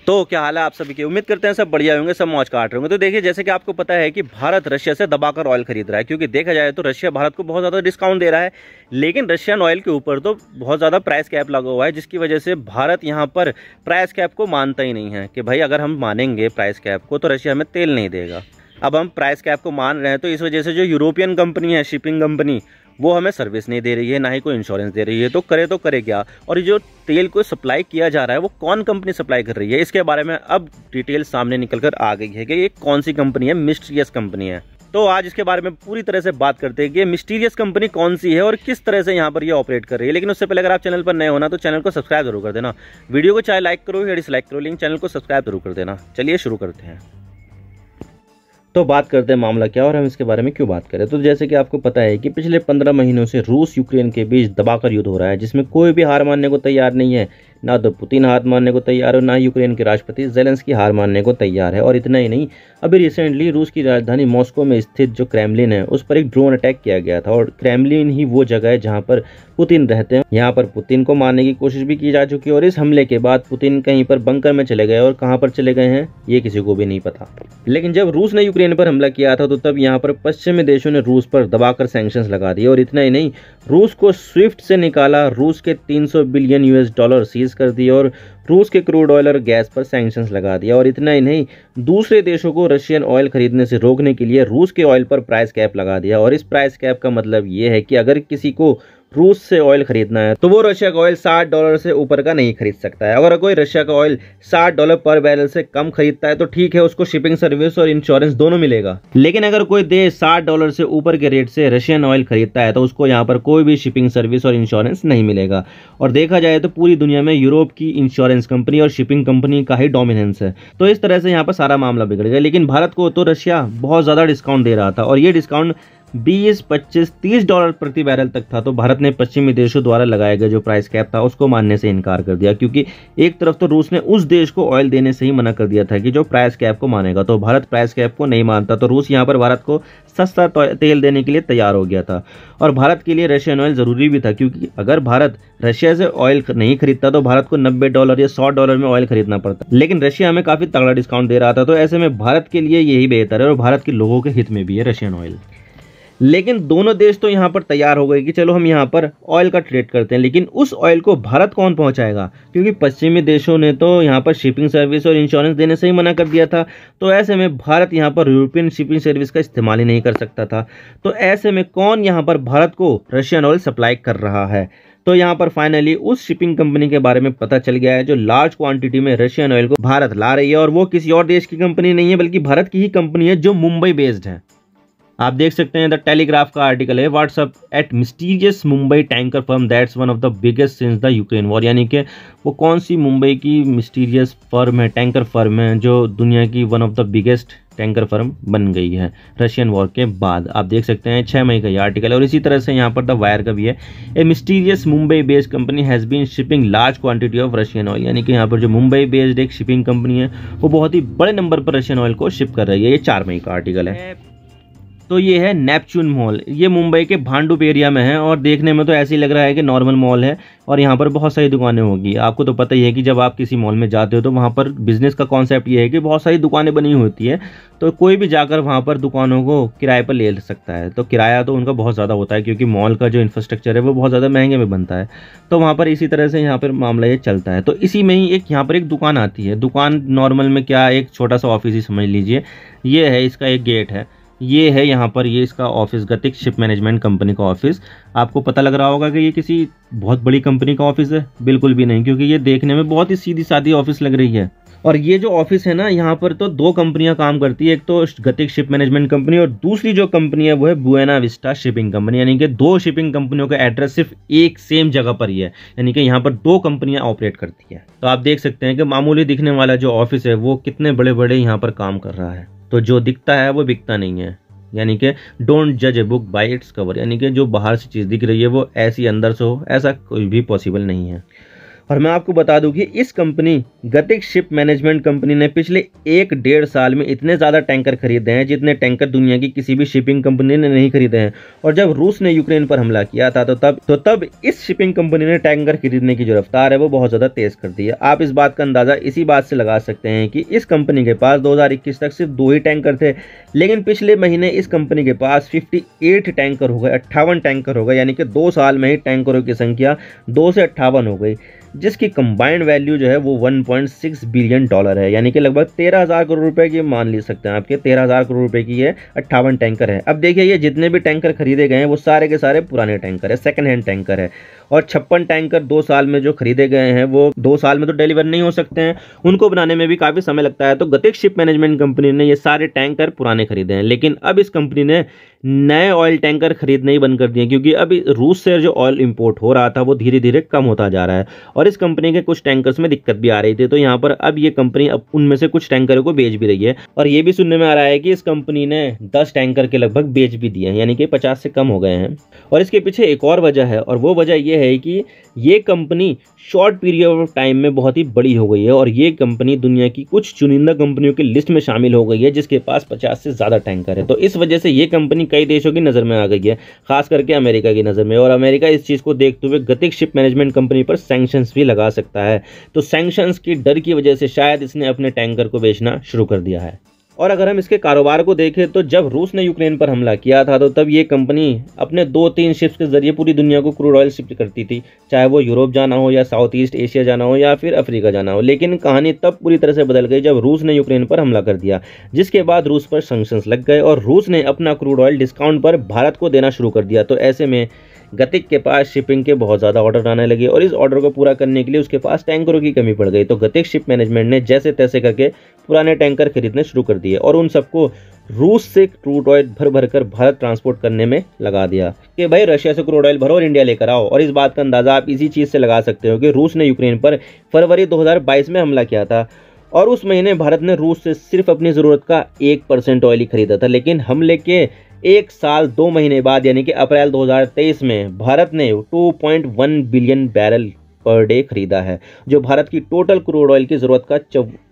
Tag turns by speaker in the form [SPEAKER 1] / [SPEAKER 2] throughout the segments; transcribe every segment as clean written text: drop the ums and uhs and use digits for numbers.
[SPEAKER 1] तो क्या हाल है आप सभी की। उम्मीद करते हैं सब बढ़िया होंगे, सब मौज काट रहे होंगे। तो देखिए, जैसे कि आपको पता है कि भारत रशिया से दबाकर ऑयल खरीद रहा है, क्योंकि देखा जाए तो रशिया भारत को बहुत ज़्यादा डिस्काउंट दे रहा है, लेकिन रशियन ऑयल के ऊपर तो बहुत ज़्यादा प्राइस कैप लगा हुआ है, जिसकी वजह से भारत यहाँ पर प्राइस कैप को मानता ही नहीं है कि भाई अगर हम मानेंगे प्राइस कैप को तो रशिया हमें तेल नहीं देगा। अब हम प्राइस कैप को मान रहे हैं तो इस वजह से जो यूरोपियन कंपनी है, शिपिंग कंपनी, वो हमें सर्विस नहीं दे रही है, ना ही कोई इंश्योरेंस दे रही है। तो करे क्या। और ये जो तेल को सप्लाई किया जा रहा है वो कौन कंपनी सप्लाई कर रही है, इसके बारे में अब डिटेल सामने निकल कर आ गई है कि ये कौन सी कंपनी है, मिस्टीरियस कंपनी है। तो आज इसके बारे में पूरी तरह से बात करते हैं कि मिस्टीरियस कंपनी कौन सी है और किस तरह से यहाँ पर ये ऑपरेट कर रही है। लेकिन उससे पहले अगर आप चैनल पर नए होना तो चैनल को सब्सक्राइब जरूर कर देना। वीडियो को चाहे लाइक करो या डिसलाइक करो, लेकिन चैनल को सब्सक्राइब जरूर कर देना। चलिए शुरू करते हैं। तो बात करते हैं मामला क्या और हम इसके बारे में क्यों बात करें। तो जैसे कि आपको पता है कि पिछले 15 महीनों से रूस यूक्रेन के बीच दबाकर युद्ध हो रहा है, जिसमें कोई भी हार मानने को तैयार नहीं है। ना तो पुतिन हार मानने को तैयार है, ना यूक्रेन के राष्ट्रपति ज़ेलेंस्की हार मानने को तैयार है। और इतना ही नहीं, अभी रिसेंटली रूस की राजधानी मॉस्को में स्थित जो क्रेमलिन है उस पर एक ड्रोन अटैक किया गया था। और क्रेमलिन ही वो जगह है जहाँ पर पुतिन रहते हैं। यहाँ पर पुतिन को मारने की कोशिश भी की जा चुकी है और इस हमले के बाद पुतिन कहीं पर बंकर में चले गए और कहाँ पर चले गए हैं ये किसी को भी नहीं पता। लेकिन जब रूस ने यूक्रेन पर हमला किया था तो तब यहाँ पर पश्चिमी देशों ने रूस पर दबाकर सैंक्शंस लगा दिए। और इतना ही नहीं, रूस को स्विफ्ट से निकाला, रूस के 300 बिलियन US डॉलर सीज कर दिए और रूस के क्रूड ऑयल और गैस पर सैंक्शंस लगा दिया। और इतना ही नहीं, दूसरे देशों को रशियन ऑयल खरीदने से रोकने के लिए रूस के ऑयल पर प्राइस कैप लगा दिया। और इस प्राइस कैप का मतलब ये है कि अगर किसी को रूस से ऑयल खरीदना है तो वो रशिया का ऑयल $60 से ऊपर का नहीं खरीद सकता है। अगर कोई रशिया का ऑयल $60 पर बैरल से कम खरीदता है तो ठीक है, उसको शिपिंग सर्विस और इंश्योरेंस दोनों मिलेगा। लेकिन अगर कोई देश $60 से ऊपर के रेट से रशियन ऑयल खरीदता है तो उसको यहाँ पर कोई भी शिपिंग सर्विस और इंश्योरेंस नहीं मिलेगा। और देखा जाए तो पूरी दुनिया में यूरोप की इंश्योरेंस कंपनी और शिपिंग कंपनी का ही डोमिनेंस है। तो इस तरह से यहाँ पर सारा मामला बिगड़ गया। लेकिन भारत को तो रशिया बहुत ज़्यादा डिस्काउंट दे रहा था और ये डिस्काउंट $20, $25, $30 प्रति बैरल तक था। तो भारत ने पश्चिमी देशों द्वारा लगाया गया जो प्राइस कैप था उसको मानने से इनकार कर दिया, क्योंकि एक तरफ तो रूस ने उस देश को ऑयल देने से ही मना कर दिया था कि जो प्राइस कैप को मानेगा, तो भारत प्राइस कैप को नहीं मानता। तो रूस यहाँ पर भारत को सस्ता तेल देने के लिए तैयार हो गया था। और भारत के लिए रशियन ऑयल ज़रूरी भी था, क्योंकि अगर भारत रशिया से ऑयल नहीं खरीदता तो भारत को $90 या $100 में ऑयल खरीदना पड़ता। लेकिन रशिया हमें काफ़ी तगड़ा डिस्काउंट दे रहा था, तो ऐसे में भारत के लिए यही बेहतर है और भारत के लोगों के हित में भी है रशियन ऑयल। लेकिन दोनों देश तो यहाँ पर तैयार हो गए कि चलो हम यहाँ पर ऑयल का ट्रेड करते हैं, लेकिन उस ऑयल को भारत कौन पहुँचाएगा, क्योंकि पश्चिमी देशों ने तो यहाँ पर शिपिंग सर्विस और इंश्योरेंस देने से ही मना कर दिया था। तो ऐसे में भारत यहाँ पर यूरोपियन शिपिंग सर्विस का इस्तेमाल ही नहीं कर सकता था। तो ऐसे में कौन यहाँ पर भारत को रशियन ऑयल सप्लाई कर रहा है। तो यहाँ पर फाइनली उस शिपिंग कंपनी के बारे में पता चल गया है जो लार्ज क्वांटिटी में रशियन ऑयल को भारत ला रही है। और वो किसी और देश की कंपनी नहीं है बल्कि भारत की ही कंपनी है जो मुंबई बेस्ड है। आप देख सकते हैं द टेलीग्राफ का आर्टिकल है, what's up at mysterious Mumbai tanker firm that's one of the biggest since the Ukraine war. यानी कि वो कौन सी मुंबई की मिस्टीरियस फर्म है, टैंकर फर्म है, जो दुनिया की one of the biggest tanker firm बन गई है रशियन वॉर के बाद। आप देख सकते हैं 6 मई का ये आर्टिकल है। और इसी तरह से यहाँ पर द वायर का भी है, a mysterious Mumbai based company has been shipping large quantity of Russian oil. यानी कि यहाँ पर जो मुंबई बेस्ड एक शिपिंग कंपनी है वो बहुत ही बड़े नंबर पर रशियन ऑयल को शिप कर रही है। ये 4 मई का आर्टिकल है। तो ये है नेपच्यून मॉल, ये मुंबई के भांडुप एरिया में है और देखने में तो ऐसे ही लग रहा है कि नॉर्मल मॉल है और यहाँ पर बहुत सारी दुकानें होगी। आपको तो पता ही है कि जब आप किसी मॉल में जाते हो तो वहाँ पर बिजनेस का कॉन्सेप्ट ये है कि बहुत सारी दुकानें बनी होती है, तो कोई भी जाकर वहाँ पर दुकानों को किराए पर ले सकता है। तो किराया तो उनका बहुत ज़्यादा होता है, क्योंकि मॉल का जो इंफ्रास्ट्रक्चर है वो बहुत ज़्यादा महंगे में बनता है। तो वहाँ पर इसी तरह से यहाँ पर मामला ये चलता है। तो इसी में ही एक यहाँ पर एक दुकान आती है। दुकान नॉर्मल में क्या, एक छोटा सा ऑफिस ही समझ लीजिए। ये है, इसका एक गेट है, ये है यहाँ पर, ये इसका ऑफिस गतिक शिप मैनेजमेंट कंपनी का ऑफिस। आपको पता लग रहा होगा कि ये किसी बहुत बड़ी कंपनी का ऑफिस है, बिल्कुल भी नहीं, क्योंकि ये देखने में बहुत ही सीधी सादी ऑफिस लग रही है। और ये जो ऑफिस है ना, यहाँ पर तो 2 कंपनियां काम करती है, एक तो गतिक शिप मैनेजमेंट कंपनी और दूसरी जो कंपनी है वो है बुएना विस्टा शिपिंग कंपनी। यानी कि 2 शिपिंग कंपनियों का एड्रेस सिर्फ एक सेम जगह पर ही है, यानी कि यहाँ पर 2 कंपनियां ऑपरेट करती है। तो आप देख सकते हैं कि मामूली दिखने वाला जो ऑफिस है वो कितने बड़े बड़े यहाँ पर काम कर रहा है। तो जो दिखता है वो बिकता नहीं है। यानी कि डोंट जज a book by its cover, यानी कि जो बाहर से चीज़ दिख रही है वो ऐसी अंदर से हो, ऐसा कोई भी पॉसिबल नहीं है। और मैं आपको बता दूं कि इस कंपनी गतिक शिप मैनेजमेंट कंपनी ने पिछले 1-1.5 साल में इतने ज़्यादा टैंकर खरीदे हैं जितने टैंकर दुनिया की किसी भी शिपिंग कंपनी ने नहीं खरीदे हैं। और जब रूस ने यूक्रेन पर हमला किया था तो तब इस शिपिंग कंपनी ने टैंकर खरीदने की जो रफ्तार है वो बहुत ज़्यादा तेज़ कर दी है। आप इस बात का अंदाज़ा इसी बात से लगा सकते हैं कि इस कंपनी के पास 2021 तक सिर्फ 2 ही टैंकर थे, लेकिन पिछले महीने इस कंपनी के पास 58 टैंकर हो गए, 58 टैंकर हो गए, यानी कि 2 साल में ही टैंकरों की संख्या 2 से 58 हो गई, जिसकी कंबाइंड वैल्यू जो है वो $1.6 बिलियन है, यानी कि लगभग 13,000 करोड़ रुपए की मान ले सकते हैं आपके 13,000 करोड़ रुपए की ये 58 टैंकर है। अब देखिए ये जितने भी टैंकर खरीदे गए हैं वो सारे के सारे पुराने टैंकर है, सेकंड हैंड टैंकर है, और 56 टैंकर 2 साल में जो खरीदे गए हैं वो 2 साल में तो डिलीवर नहीं हो सकते हैं, उनको बनाने में भी काफ़ी समय लगता है। तो गतिक शिप मैनेजमेंट कंपनी ने ये सारे टैंकर पुराने खरीदे हैं, लेकिन अब इस कंपनी ने नए ऑयल टैंकर खरीदने ही बंद कर दिए, क्योंकि अभी रूस से जो ऑयल इंपोर्ट हो रहा था वो धीरे धीरे कम होता जा रहा है और इस कंपनी के कुछ टैंकर्स में दिक्कत भी आ रही थी। तो यहाँ पर अब ये कंपनी अब उनमें से कुछ टैंकरों को बेच भी रही है, और ये भी सुनने में आ रहा है कि इस कंपनी ने 10 टैंकर के लगभग बेच भी दिए हैं, यानी कि 50 से कम हो गए हैं। और इसके पीछे एक और वजह है, और वो वजह ये है कि ये company short period of time में बहुत ही बड़ी हो गई है, और ये कंपनी दुनिया की कुछ चुनिंदा कंपनियों की लिस्ट में शामिल हो गई है जिसके पास 50 से ज़्यादा टैंकर है। तो इस वजह से ये कंपनी कई देशों की नज़र में आ गई है, खास करके अमेरिका की नज़र में, और अमेरिका इस चीज़ को देखते हुए गतिक शिप मैनेजमेंट कंपनी पर सैंक्शंस भी लगा सकता है। तो सैंक्शंस की डर की वजह से शायद इसने अपने टैंकर को बेचना शुरू कर दिया है। और अगर हम इसके कारोबार को देखें तो जब रूस ने यूक्रेन पर हमला किया था तो तब ये कंपनी अपने 2-3 शिप्स के जरिए पूरी दुनिया को क्रूड ऑयल शिप करती थी, चाहे वो यूरोप जाना हो या साउथ ईस्ट एशिया जाना हो या फिर अफ्रीका जाना हो। लेकिन कहानी तब पूरी तरह से बदल गई जब रूस ने यूक्रेन पर हमला कर दिया, जिसके बाद रूस पर सैंक्शंस लग गए और रूस ने अपना क्रूड ऑयल डिस्काउंट पर भारत को देना शुरू कर दिया। तो ऐसे में गतिक के पास शिपिंग के बहुत ज़्यादा ऑर्डर आने लगे और इस ऑर्डर को पूरा करने के लिए उसके पास टैंकरों की कमी पड़ गई। तो गतिक शिप मैनेजमेंट ने जैसे तैसे करके पुराने टैंकर खरीदने शुरू कर दिए और उन सबको रूस से क्रूड ऑयल भर भर कर भारत ट्रांसपोर्ट करने में लगा दिया कि भाई रशिया से क्रूड ऑयल भरो और इंडिया लेकर आओ। और इस बात का अंदाज़ा आप इसी चीज़ से लगा सकते हो कि रूस ने यूक्रेन पर फरवरी 2022 में हमला किया था और उस महीने भारत ने रूस से सिर्फ अपनी ज़रूरत का 1% ऑयल ही खरीदा था। लेकिन हमले के 1 साल 2 महीने बाद यानी कि अप्रैल 2023 में भारत ने 2.1 बिलियन बैरल पर डे खरीदा है, जो भारत की टोटल क्रूड ऑयल की ज़रूरत का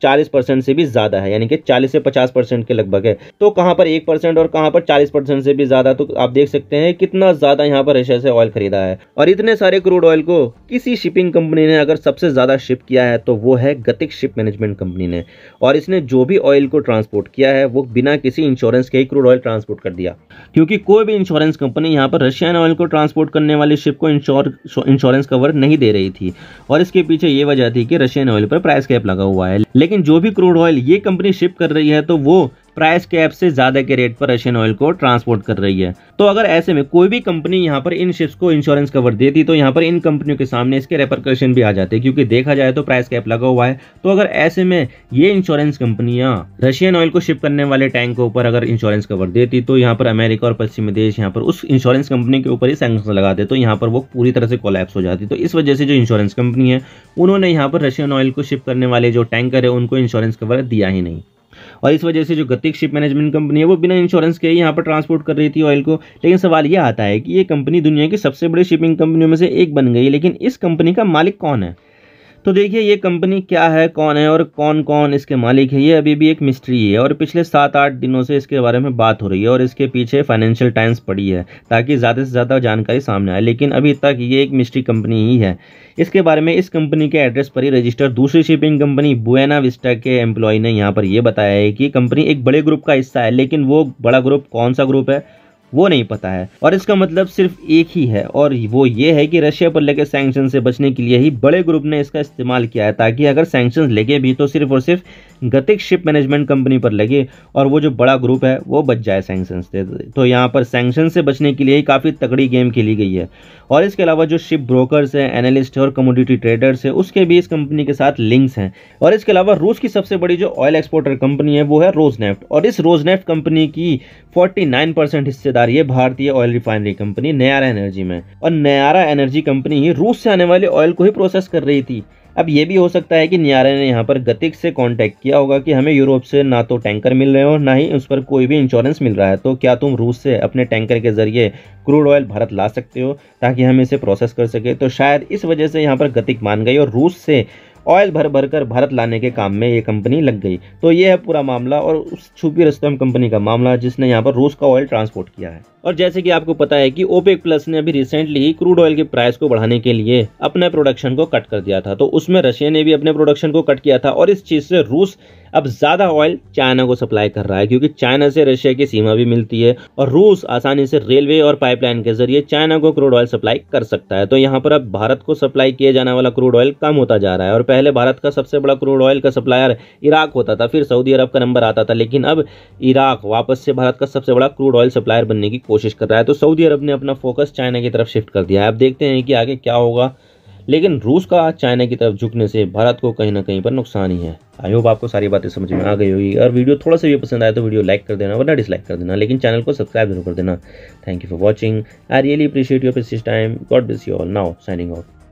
[SPEAKER 1] 40% से भी ज़्यादा है, यानी कि 40 से 50% के लगभग है। तो कहाँ पर 1% और कहाँ पर 40% से भी ज़्यादा, तो आप देख सकते हैं कितना ज़्यादा यहाँ पर रशिया से ऑयल खरीदा है। और इतने सारे क्रूड ऑयल को किसी शिपिंग कंपनी ने अगर सबसे ज़्यादा शिप किया है तो वो है गतिक शिप मैनेजमेंट कंपनी ने, और इसने जो भी ऑयल को ट्रांसपोर्ट किया है वो बिना किसी इंश्योरेंस के ही क्रूड ऑयल ट्रांसपोर्ट कर दिया, क्योंकि कोई भी इंश्योरेंस कंपनी यहाँ पर रशियन ऑयल को ट्रांसपोर्ट करने वाली शिप को इंश्योरेंस कवर नहीं दे रही थी। और इसके पीछे ये वजह थी कि रशियन ऑयल पर प्राइस कैप लगा हुआ है, लेकिन जो भी क्रूड ऑयल ये कंपनी शिप कर रही है तो वो प्राइस कैप से ज़्यादा के रेट पर रशियन ऑयल को ट्रांसपोर्ट कर रही है। तो अगर ऐसे में कोई भी कंपनी यहाँ पर इन शिप्स को इंश्योरेंस कवर देती तो यहाँ पर इन कंपनियों के सामने इसके रेपरकशन भी आ जाते, क्योंकि देखा जाए तो प्राइस कैप लगा हुआ है। तो अगर ऐसे में ये इंश्योरेंस कंपनियाँ रशियन ऑयल को शिप करने वाले टैंक के ऊपर अगर इंश्योरेंस कवर देती तो यहाँ पर अमेरिका और पश्चिमी देश यहाँ पर उस इंश्योरेंस कंपनी के ऊपर ही सैंक्शन लगाते, तो यहाँ पर वो पूरी तरह से कोलैप्स हो जाती। तो इस वजह से जो इंश्योरेंस कंपनी है उन्होंने यहाँ पर रशियन ऑयल को शिप करने वाले जो टैंकर है उनको इंश्योरेंस कवर दिया ही नहीं, और इस वजह से जो गतिक शिप मैनेजमेंट कंपनी है वो बिना इंश्योरेंस के ही यहाँ पर ट्रांसपोर्ट कर रही थी ऑयल को। लेकिन सवाल ये आता है कि ये कंपनी दुनिया की सबसे बड़ी शिपिंग कंपनियों में से एक बन गई, लेकिन इस कंपनी का मालिक कौन है? तो देखिए ये कंपनी क्या है, कौन है और कौन कौन इसके मालिक है, ये अभी भी एक मिस्ट्री है और पिछले 7-8 दिनों से इसके बारे में बात हो रही है और इसके पीछे फाइनेंशियल टाइम्स पड़ी है ताकि ज़्यादा से ज़्यादा जानकारी सामने आए। लेकिन अभी तक ये एक मिस्ट्री कंपनी ही है। इसके बारे में इस कंपनी के एड्रेस पर ही रजिस्टर दूसरी शिपिंग कंपनी बुएना विस्टा के एम्प्लॉय ने यहाँ पर यह बताया है कि कंपनी एक बड़े ग्रुप का हिस्सा है, लेकिन वो बड़ा ग्रुप कौन सा ग्रुप है वो नहीं पता है। और इसका मतलब सिर्फ एक ही है और वो ये है कि रशिया पर लगे सैंक्शन से बचने के लिए ही बड़े ग्रुप ने इसका इस्तेमाल किया है, ताकि अगर सैंक्शन लगे भी तो सिर्फ और सिर्फ गतिक शिप मैनेजमेंट कंपनी पर लगे और वो जो बड़ा ग्रुप है वो बच जाए सैंक्शन से। तो यहाँ पर सैंक्शन से बचने के लिए ही काफ़ी तगड़ी गेम खेली गई है। और इसके अलावा जो शिप ब्रोकर्स हैं, एनालिस्ट है और कमोडिटी ट्रेडर्स है उसके भी इस कंपनी के साथ लिंक्स हैं। और इसके अलावा रूस की सबसे बड़ी जो ऑयल एक्सपोर्टर कंपनी है वो है रोजनेफ्ट, और इस रोजनेफ्ट कंपनी की 49% हिस्सेदारी है भारतीय oil refinery company Nayara energy में। और नयारा एनर्जी कंपनी ही रूस से आने वाले ऑयल को ही प्रोसेस कर रही थी, अब ये भी हो सकता है कि नियारे ने यहाँ पर गतिक से कांटेक्ट किया होगा कि हमें यूरोप से ना तो टैंकर मिल रहे हो, ना ही उस पर कोई भी इंश्योरेंस मिल रहा है, तो क्या तुम रूस से अपने टैंकर के जरिए क्रूड ऑयल भारत ला सकते हो ताकि हम इसे प्रोसेस कर सके। तो शायद इस वजह से यहाँ पर गतिक मान गई और रूस से ऑयल भर भर कर भारत लाने के काम में ये कंपनी लग गई। तो ये है पूरा मामला और उस छुपी रुस्तम कंपनी का मामला जिसने यहाँ पर रूस का ऑयल ट्रांसपोर्ट किया है। और जैसे कि आपको पता है कि ओपेक प्लस ने अभी रिसेंटली ही क्रूड ऑयल के प्राइस को बढ़ाने के लिए अपने प्रोडक्शन को कट कर दिया था, तो उसमें रशिया ने भी अपने प्रोडक्शन को कट किया था और इस चीज़ से रूस अब ज़्यादा ऑयल चाइना को सप्लाई कर रहा है, क्योंकि चाइना से रशिया की सीमा भी मिलती है और रूस आसानी से रेलवे और पाइपलाइन के जरिए चाइना को क्रूड ऑयल सप्लाई कर सकता है। तो यहाँ पर अब भारत को सप्लाई किए जाने वाला क्रूड ऑयल कम होता जा रहा है और पहले भारत का सबसे बड़ा क्रूड ऑयल का सप्लायर इराक होता था, फिर सऊदी अरब का नंबर आता था, लेकिन अब इराक वापस से भारत का सबसे बड़ा क्रूड ऑयल सप्लायर बनने की कोशिश कर रहा है। तो सऊदी अरब ने अपना फोकस चाइना की तरफ शिफ्ट कर दिया है। अब देखते हैं कि आगे क्या होगा, लेकिन रूस का चाइना की तरफ झुकने से भारत को कहीं ना कहीं पर नुकसान ही है। आई होप आपको सारी बातें समझ में आ गई होगी। अगर वीडियो थोड़ा सा भी पसंद आया तो वीडियो लाइक कर देना, वरना डिसलाइक कर देना, लेकिन चैनल को सब्सक्राइब जरूर कर देना। Thank you for watching. I really appreciate your precious time. God bless you all. Now signing off.